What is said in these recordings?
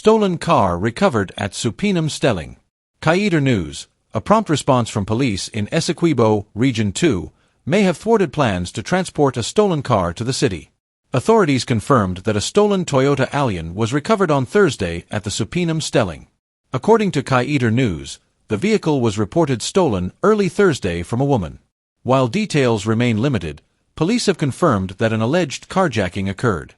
stolen car recovered at Supinam Stelling. Guyana News. A prompt response from police in Essequibo, Region 2, may have thwarted plans to transport a stolen car to the city. Authorities confirmed that a stolen Toyota Allion was recovered on Thursday at the Supinam Stelling. According to Guyana News, the vehicle was reported stolen early Thursday from a woman. While details remain limited, police have confirmed that an alleged carjacking occurred.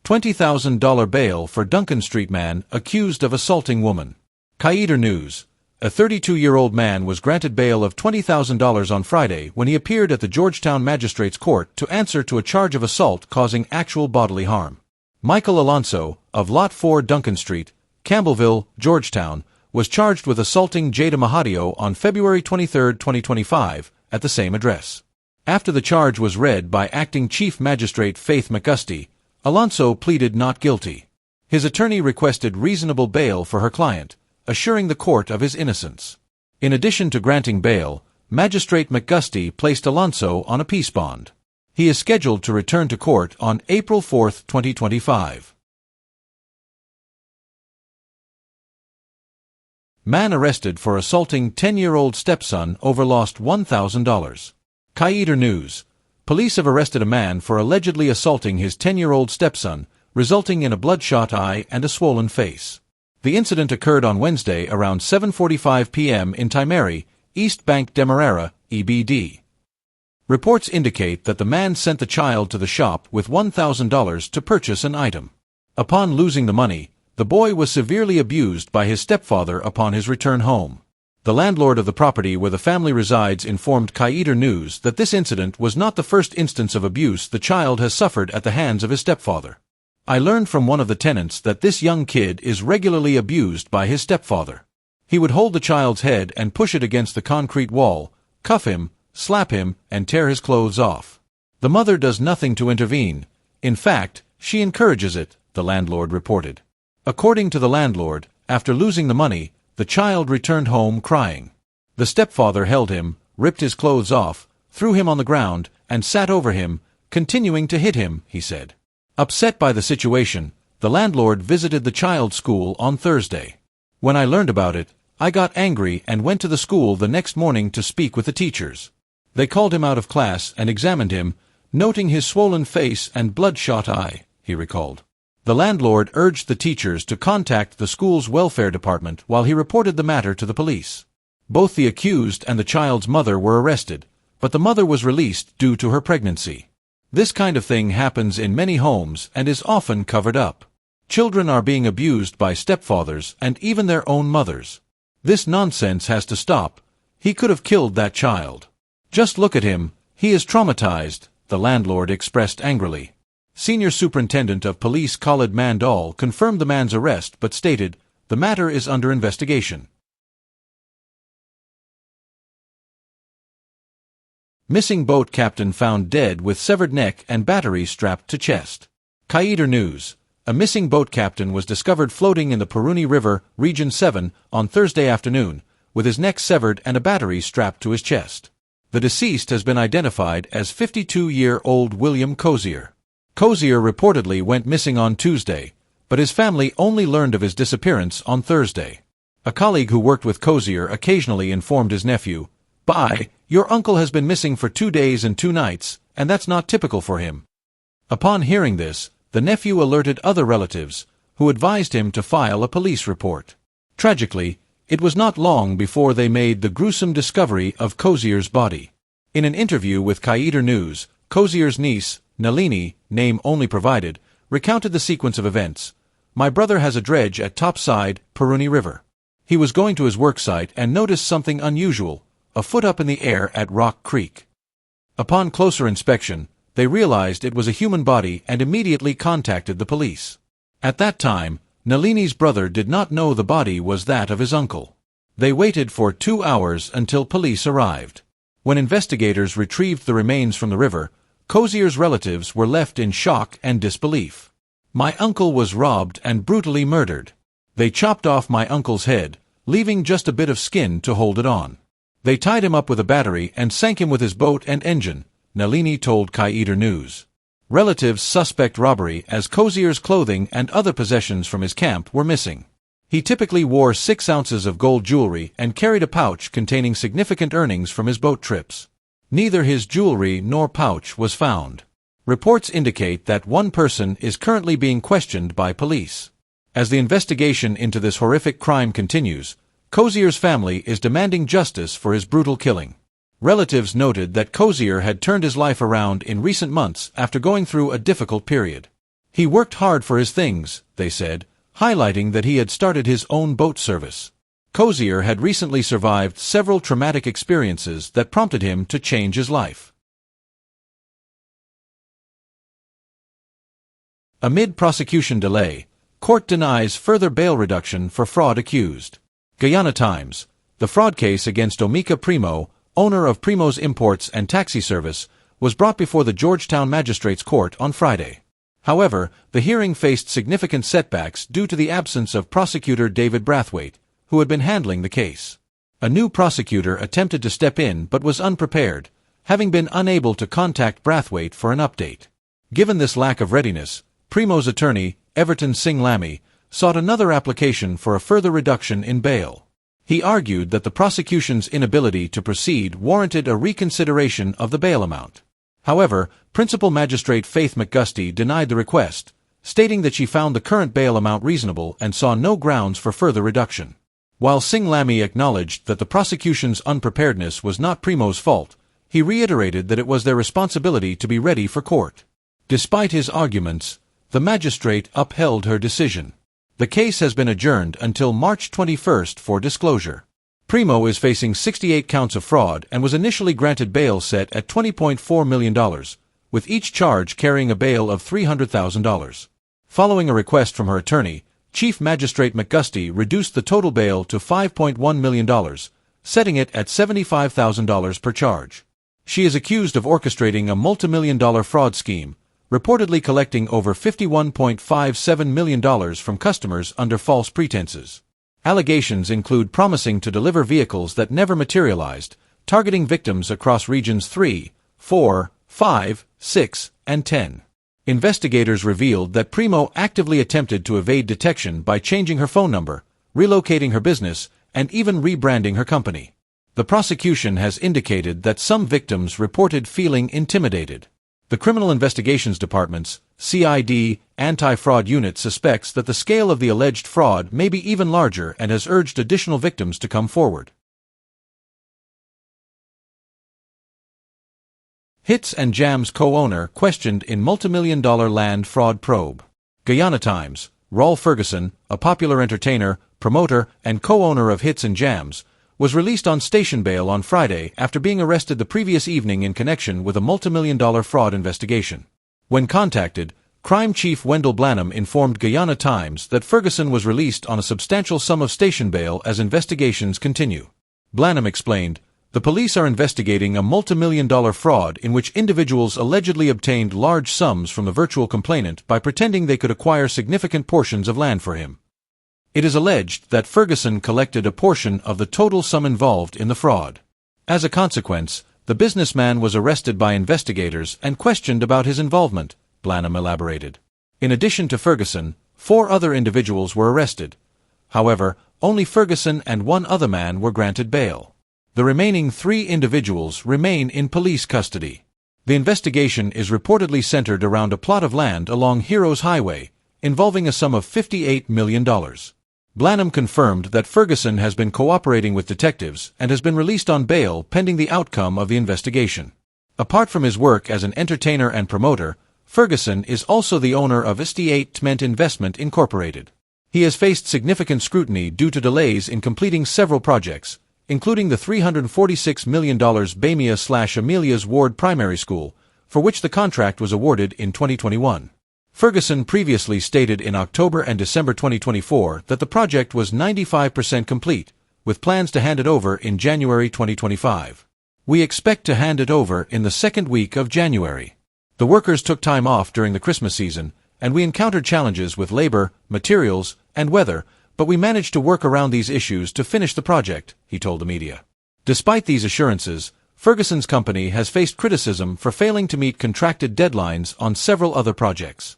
$20,000 bail for Duncan Street man accused of assaulting woman. Guyana News. A 32-year-old man was granted bail of $20,000 on Friday when he appeared at the Georgetown Magistrates Court to answer to a charge of assault causing actual bodily harm. Michael Alonso, of Lot 4 Duncan Street, Campbellville, Georgetown, was charged with assaulting Jada Mahadio on February 23, 2025, at the same address. After the charge was read by Acting Chief Magistrate Faith McGusty, Alonso pleaded not guilty. His attorney requested reasonable bail for her client, assuring the court of his innocence. In addition to granting bail, Magistrate McGusty placed Alonso on a peace bond. He is scheduled to return to court on April 4, 2025. Man arrested for assaulting 10-year-old stepson over lost $1,000. Guyana News. Police have arrested a man for allegedly assaulting his 10-year-old stepson, resulting in a bloodshot eye and a swollen face. The incident occurred on Wednesday around 7:45 p.m. in Timeri, East Bank Demerara, EBD. Reports indicate that the man sent the child to the shop with $1,000 to purchase an item. Upon losing the money, the boy was severely abused by his stepfather upon his return home. The landlord of the property where the family resides informed Guyana News that this incident was not the first instance of abuse the child has suffered at the hands of his stepfather. I learned from one of the tenants that this young kid is regularly abused by his stepfather. He would hold the child's head and push it against the concrete wall, cuff him, slap him, and tear his clothes off. The mother does nothing to intervene. In fact, she encourages it, the landlord reported. According to the landlord, after losing the money, the child returned home crying. The stepfather held him, ripped his clothes off, threw him on the ground, and sat over him, continuing to hit him, he said. Upset by the situation, the landlord visited the child's school on Thursday. When I learned about it, I got angry and went to the school the next morning to speak with the teachers. They called him out of class and examined him, noting his swollen face and bloodshot eye, he recalled. The landlord urged the teachers to contact the school's welfare department while he reported the matter to the police. Both the accused and the child's mother were arrested, but the mother was released due to her pregnancy. This kind of thing happens in many homes and is often covered up. Children are being abused by stepfathers and even their own mothers. This nonsense has to stop. He could have killed that child. Just look at him, he is traumatized, the landlord expressed angrily. Senior Superintendent of Police Khalid Mandal confirmed the man's arrest but stated, the matter is under investigation. Missing boat captain found dead with severed neck and battery strapped to chest. Guyana News. A missing boat captain was discovered floating in the Puruni River, Region 7, on Thursday afternoon, with his neck severed and a battery strapped to his chest. The deceased has been identified as 52-year-old William Cozier. Cozier reportedly went missing on Tuesday, but his family only learned of his disappearance on Thursday. A colleague who worked with Cozier occasionally informed his nephew, "Bye, your uncle has been missing for 2 days and 2 nights, and that's not typical for him." Upon hearing this, the nephew alerted other relatives, who advised him to file a police report. Tragically, it was not long before they made the gruesome discovery of Cozier's body. In an interview with Guyana News, Cozier's niece, Nalini, name only provided, recounted the sequence of events. "My brother has a dredge at Topside, Puruni River. He was going to his work site and noticed something unusual, a foot up in the air at Rock Creek. Upon closer inspection, they realized it was a human body and immediately contacted the police. At that time, Nalini's brother did not know the body was that of his uncle. They waited for 2 hours until police arrived. When investigators retrieved the remains from the river, Cozier's relatives were left in shock and disbelief. "My uncle was robbed and brutally murdered. They chopped off my uncle's head, leaving just a bit of skin to hold it on. They tied him up with a battery and sank him with his boat and engine," Nalini told Guyana News. Relatives suspect robbery as Cozier's clothing and other possessions from his camp were missing. He typically wore 6 ounces of gold jewelry and carried a pouch containing significant earnings from his boat trips. Neither his jewelry nor pouch was found. Reports indicate that one person is currently being questioned by police. As the investigation into this horrific crime continues, Cozier's family is demanding justice for his brutal killing. Relatives noted that Cozier had turned his life around in recent months after going through a difficult period. He worked hard for his things, they said, highlighting that he had started his own boat service. Cozier had recently survived several traumatic experiences that prompted him to change his life. Amid prosecution delay, court denies further bail reduction for fraud accused. Guyana Times. The fraud case against Omika Primo, owner of Primo's Imports and Taxi Service, was brought before the Georgetown Magistrates Court on Friday. However, the hearing faced significant setbacks due to the absence of prosecutor David Brathwaite, who had been handling the case. A new prosecutor attempted to step in but was unprepared, having been unable to contact Brathwaite for an update. Given this lack of readiness, Primo's attorney, Everton Singh Lamy, sought another application for a further reduction in bail. He argued that the prosecution's inability to proceed warranted a reconsideration of the bail amount. However, Principal Magistrate Faith McGusty denied the request, stating that she found the current bail amount reasonable and saw no grounds for further reduction. While Singh Lamy acknowledged that the prosecution's unpreparedness was not Primo's fault, he reiterated that it was their responsibility to be ready for court. Despite his arguments, the magistrate upheld her decision. The case has been adjourned until March 21 for disclosure. Primo is facing 68 counts of fraud and was initially granted bail set at $20.4 million, with each charge carrying a bail of $300,000. Following a request from her attorney, Chief Magistrate McGusty reduced the total bail to $5.1 million, setting it at $75,000 per charge. She is accused of orchestrating a multimillion-dollar fraud scheme, reportedly collecting over $51.57 million from customers under false pretenses. Allegations include promising to deliver vehicles that never materialized, targeting victims across regions 3, 4, 5, 6, and 10. Investigators revealed that Primo actively attempted to evade detection by changing her phone number, relocating her business, and even rebranding her company. The prosecution has indicated that some victims reported feeling intimidated. The Criminal Investigations Department's CID anti-fraud unit suspects that the scale of the alleged fraud may be even larger and has urged additional victims to come forward. Hits and Jams co-owner questioned in multimillion-dollar land fraud probe. Guyana Times. Raul Ferguson, a popular entertainer, promoter, and co-owner of Hits and Jams, was released on station bail on Friday after being arrested the previous evening in connection with a multimillion-dollar fraud investigation. When contacted, Crime Chief Wendell Blanham informed Guyana Times that Ferguson was released on a substantial sum of station bail as investigations continue. Blanham explained, "The police are investigating a multimillion-dollar fraud in which individuals allegedly obtained large sums from the virtual complainant by pretending they could acquire significant portions of land for him. It is alleged that Ferguson collected a portion of the total sum involved in the fraud. As a consequence, the businessman was arrested by investigators and questioned about his involvement," Blanham elaborated. In addition to Ferguson, 4 other individuals were arrested. However, only Ferguson and 1 other man were granted bail. The remaining 3 individuals remain in police custody. The investigation is reportedly centered around a plot of land along Heroes Highway, involving a sum of $58 million. Blanham confirmed that Ferguson has been cooperating with detectives and has been released on bail pending the outcome of the investigation. Apart from his work as an entertainer and promoter, Ferguson is also the owner of Estatement Investment Incorporated. He has faced significant scrutiny due to delays in completing several projects, including the $346 million Bamia/Amelia's Ward Primary School, for which the contract was awarded in 2021. Ferguson previously stated in October and December 2024 that the project was 95% complete, with plans to hand it over in January 2025. "We expect to hand it over in the second week of January. The workers took time off during the Christmas season, and we encountered challenges with labor, materials, and weather, but we managed to work around these issues to finish the project," he told the media. Despite these assurances, Ferguson's company has faced criticism for failing to meet contracted deadlines on several other projects.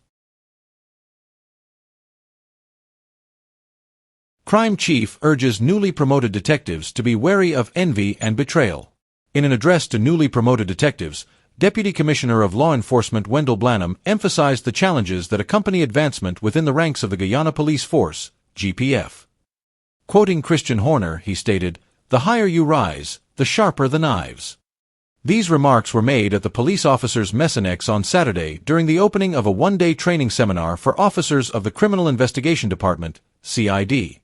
Crime chief urges newly promoted detectives to be wary of envy and betrayal. In an address to newly promoted detectives, Deputy Commissioner of Law Enforcement Wendell Blanham emphasized the challenges that accompany advancement within the ranks of the Guyana Police Force, GPF. Quoting Christian Horner, he stated, "The higher you rise, the sharper the knives." These remarks were made at the Police Officers Messenex on Saturday during the opening of a one-day training seminar for officers of the Criminal Investigation Department, CID.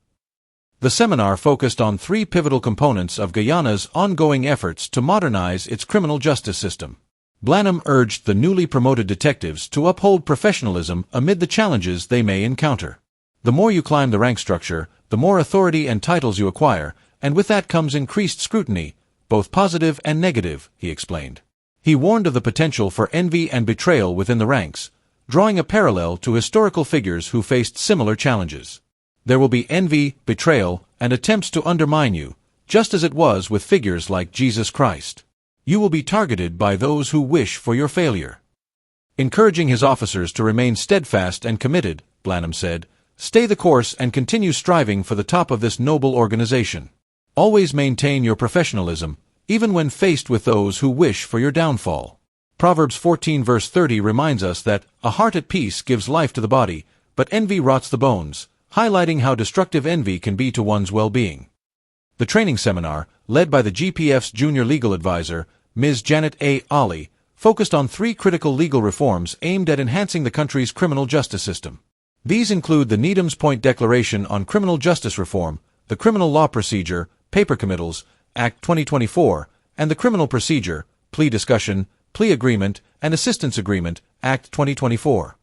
The seminar focused on three pivotal components of Guyana's ongoing efforts to modernize its criminal justice system. Blanham urged the newly promoted detectives to uphold professionalism amid the challenges they may encounter. The more you climb the rank structure, the more authority and titles you acquire, and with that comes increased scrutiny, both positive and negative, he explained. He warned of the potential for envy and betrayal within the ranks, drawing a parallel to historical figures who faced similar challenges. There will be envy, betrayal, and attempts to undermine you, just as it was with figures like Jesus Christ. You will be targeted by those who wish for your failure. Encouraging his officers to remain steadfast and committed, Blanham said, "Stay the course and continue striving for the top of this noble organization. Always maintain your professionalism, even when faced with those who wish for your downfall." Proverbs 14 verse 30 reminds us that a heart at peace gives life to the body, but envy rots the bones, highlighting how destructive envy can be to one's well-being. The training seminar, led by the GPF's junior legal advisor, Ms. Janet A. Ali, focused on three critical legal reforms aimed at enhancing the country's criminal justice system. These include the Needham's Point Declaration on Criminal Justice Reform, the Criminal Law Procedure, Paper Committals, Act 2024, and the Criminal Procedure, Plea Discussion, Plea Agreement, and Assistance Agreement, Act 2024.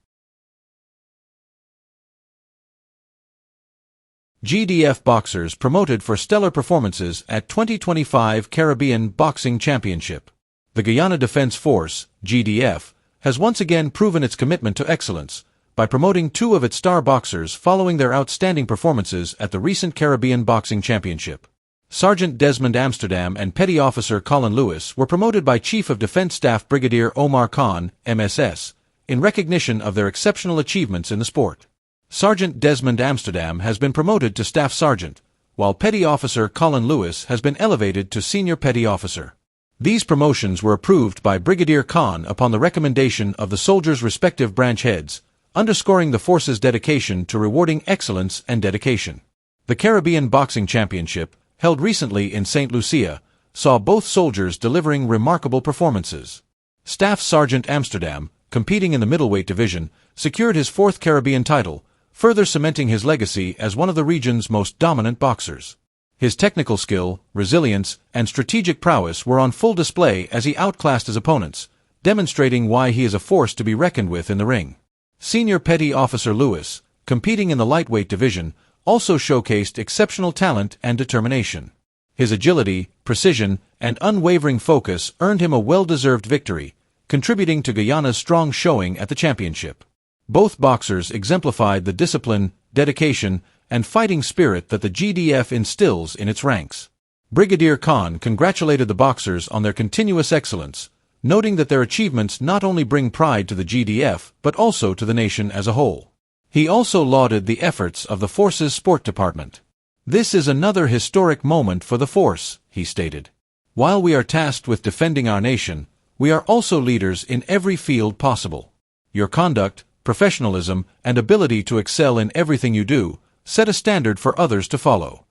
GDF boxers promoted for stellar performances at 2025 Caribbean Boxing Championship. The Guyana Defense Force, GDF, has once again proven its commitment to excellence by promoting two of its star boxers following their outstanding performances at the recent Caribbean Boxing Championship. Sergeant Desmond Amsterdam and Petty Officer Colin Lewis were promoted by Chief of Defense Staff Brigadier Omar Khan, MSS, in recognition of their exceptional achievements in the sport. Sergeant Desmond Amsterdam has been promoted to Staff Sergeant, while Petty Officer Colin Lewis has been elevated to Senior Petty Officer. These promotions were approved by Brigadier Khan upon the recommendation of the soldiers' respective branch heads, underscoring the force's dedication to rewarding excellence and dedication. The Caribbean Boxing Championship, held recently in St. Lucia, saw both soldiers delivering remarkable performances. Staff Sergeant Amsterdam, competing in the middleweight division, secured his fourth Caribbean title, further cementing his legacy as one of the region's most dominant boxers. His technical skill, resilience, and strategic prowess were on full display as he outclassed his opponents, demonstrating why he is a force to be reckoned with in the ring. Senior Petty Officer Lewis, competing in the lightweight division, also showcased exceptional talent and determination. His agility, precision, and unwavering focus earned him a well-deserved victory, contributing to Guyana's strong showing at the championship. Both boxers exemplified the discipline, dedication, and fighting spirit that the GDF instills in its ranks. Brigadier Khan congratulated the boxers on their continuous excellence, noting that their achievements not only bring pride to the GDF but also to the nation as a whole. He also lauded the efforts of the force's sport department. "This is another historic moment for the force," he stated. "While we are tasked with defending our nation, we are also leaders in every field possible. Your conduct, professionalism, and ability to excel in everything you do set a standard for others to follow."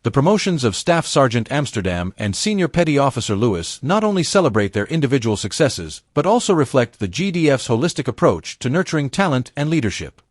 The promotions of Staff Sergeant Amsterdam and Senior Petty Officer Lewis not only celebrate their individual successes but also reflect the GDF's holistic approach to nurturing talent and leadership.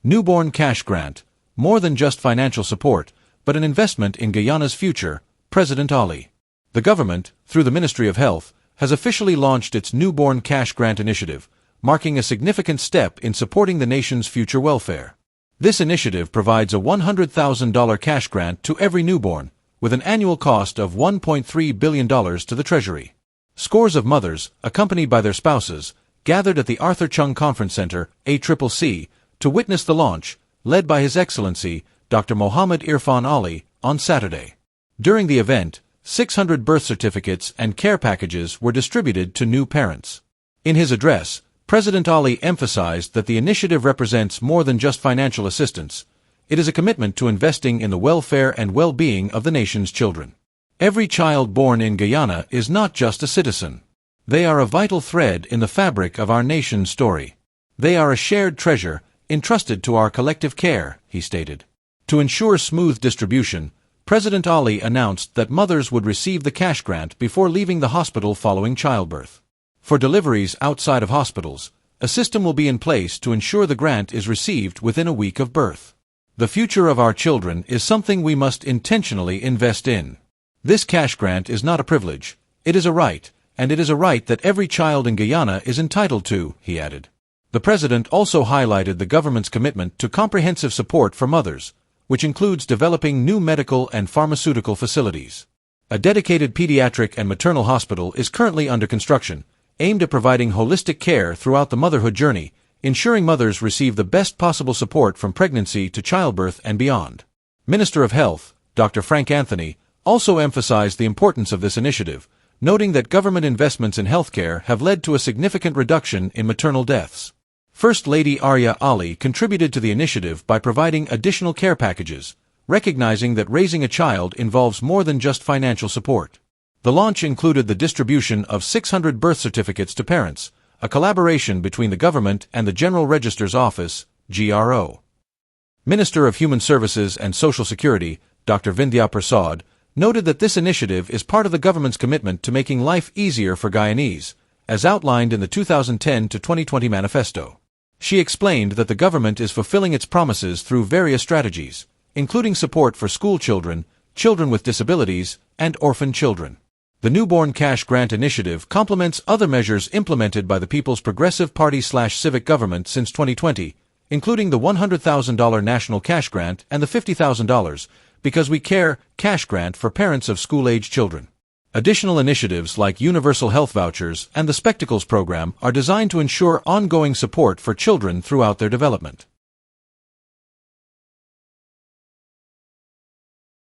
Newborn Cash Grant, more than just financial support, but an investment in Guyana's future, President Ali. The government, through the Ministry of Health, has officially launched its Newborn Cash Grant initiative, marking a significant step in supporting the nation's future welfare. This initiative provides a $100,000 cash grant to every newborn, with an annual cost of $1.3 billion to the Treasury. Scores of mothers, accompanied by their spouses, gathered at the Arthur Chung Conference Center, ACCC, to witness the launch, led by His Excellency, Dr. Mohammed Irfan Ali, on Saturday. During the event, 600 birth certificates and care packages were distributed to new parents. In his address, President Ali emphasized that the initiative represents more than just financial assistance. It is a commitment to investing in the welfare and well-being of the nation's children. Every child born in Guyana is not just a citizen. They are a vital thread in the fabric of our nation's story. They are a shared treasure, entrusted to our collective care, he stated. To ensure smooth distribution, President Ali announced that mothers would receive the cash grant before leaving the hospital following childbirth. For deliveries outside of hospitals, a system will be in place to ensure the grant is received within a week of birth. The future of our children is something we must intentionally invest in. This cash grant is not a privilege, it is a right, and it is a right that every child in Guyana is entitled to, he added. The president also highlighted the government's commitment to comprehensive support for mothers, which includes developing new medical and pharmaceutical facilities. A dedicated pediatric and maternal hospital is currently under construction, aimed at providing holistic care throughout the motherhood journey, ensuring mothers receive the best possible support from pregnancy to childbirth and beyond. Minister of Health, Dr. Frank Anthony, also emphasized the importance of this initiative, noting that government investments in healthcare have led to a significant reduction in maternal deaths. First Lady Arya Ali contributed to the initiative by providing additional care packages, recognizing that raising a child involves more than just financial support. The launch included the distribution of 600 birth certificates to parents, a collaboration between the government and the General Register's Office, GRO. Minister of Human Services and Social Security, Dr. Vindhya Prasad, noted that this initiative is part of the government's commitment to making life easier for Guyanese, as outlined in the 2010 to 2020 manifesto. She explained that the government is fulfilling its promises through various strategies, including support for school children, children with disabilities, and orphan children. The Newborn Cash Grant Initiative complements other measures implemented by the People's Progressive Party/civic government since 2020, including the $100,000 National Cash Grant and the $50,000 Because We Care cash grant for parents of school-age children. Additional initiatives like universal health vouchers and the Spectacles program are designed to ensure ongoing support for children throughout their development.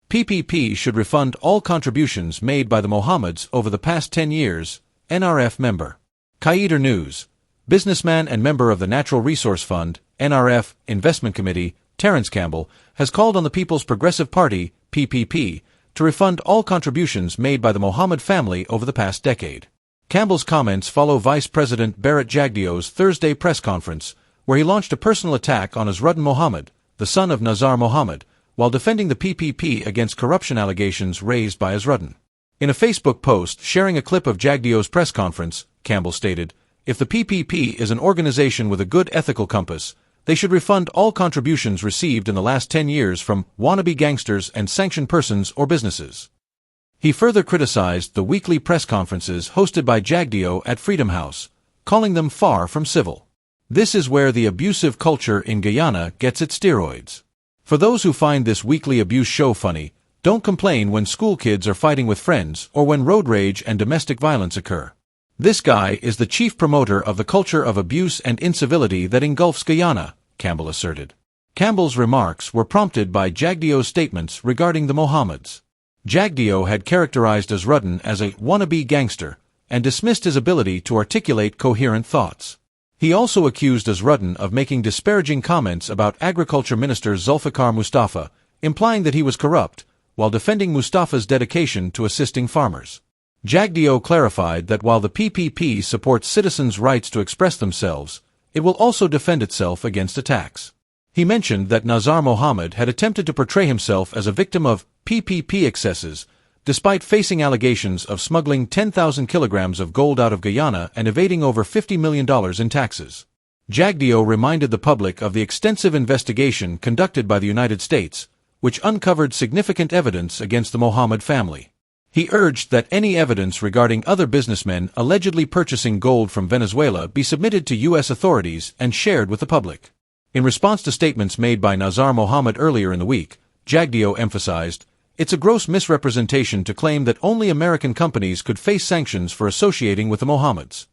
PPP should refund all contributions made by the Mohammeds over the past 10 years, NRF member. Guyana News. Businessman and member of the Natural Resource Fund, NRF, Investment Committee, Terrence Campbell, has called on the People's Progressive Party, PPP, to refund all contributions made by the Mohammed family over the past decade. Campbell's comments follow Vice President Barrett Jagdeo's Thursday press conference, where he launched a personal attack on Azruddin Mohammed, the son of Nazar Mohammed, while defending the PPP against corruption allegations raised by Azruddin. In a Facebook post sharing a clip of Jagdeo's press conference, Campbell stated, "If the PPP is an organization with a good ethical compass, they should refund all contributions received in the last 10 years from wannabe gangsters and sanctioned persons or businesses." He further criticized the weekly press conferences hosted by Jagdeo at Freedom House, calling them far from civil. This is where the abusive culture in Guyana gets its steroids. For those who find this weekly abuse show funny, don't complain when school kids are fighting with friends or when road rage and domestic violence occur. This guy is the chief promoter of the culture of abuse and incivility that engulfs Guyana, Campbell asserted. Campbell's remarks were prompted by Jagdeo's statements regarding the Mohammeds. Jagdeo had characterized Azruddin as a wannabe gangster and dismissed his ability to articulate coherent thoughts. He also accused Azruddin of making disparaging comments about Agriculture Minister Zulfikar Mustafa, implying that he was corrupt, while defending Mustafa's dedication to assisting farmers. Jagdeo clarified that while the PPP supports citizens' rights to express themselves, it will also defend itself against attacks. He mentioned that Nazar Mohammed had attempted to portray himself as a victim of PPP excesses, despite facing allegations of smuggling 10,000 kilograms of gold out of Guyana and evading over $50 million in taxes. Jagdeo reminded the public of the extensive investigation conducted by the United States, which uncovered significant evidence against the Mohammed family. He urged that any evidence regarding other businessmen allegedly purchasing gold from Venezuela be submitted to U.S. authorities and shared with the public. In response to statements made by Nazar Mohammed earlier in the week, Jagdeo emphasized, "It's a gross misrepresentation to claim that only American companies could face sanctions for associating with the Mohammeds."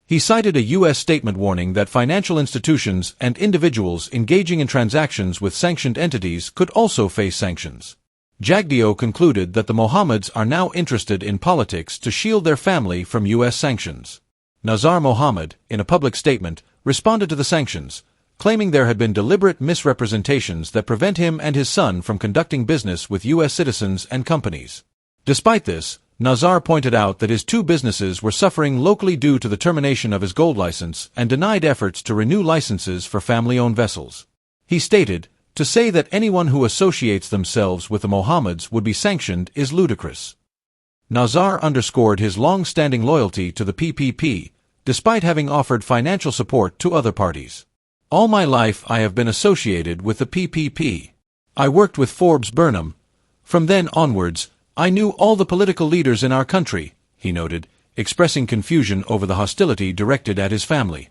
He cited a U.S. statement warning that financial institutions and individuals engaging in transactions with sanctioned entities could also face sanctions. Jagdeo concluded that the Mohammeds are now interested in politics to shield their family from U.S. sanctions. Nazar Mohammed, in a public statement, responded to the sanctions, claiming there had been deliberate misrepresentations that prevent him and his son from conducting business with U.S. citizens and companies. Despite this, Nazar pointed out that his two businesses were suffering locally due to the termination of his gold license and denied efforts to renew licenses for family-owned vessels. He stated, "To say that anyone who associates themselves with the Mohammeds would be sanctioned is ludicrous." Nazar underscored his long-standing loyalty to the PPP, despite having offered financial support to other parties. "All my life I have been associated with the PPP. I worked with Forbes Burnham. From then onwards, I knew all the political leaders in our country," he noted, expressing confusion over the hostility directed at his family.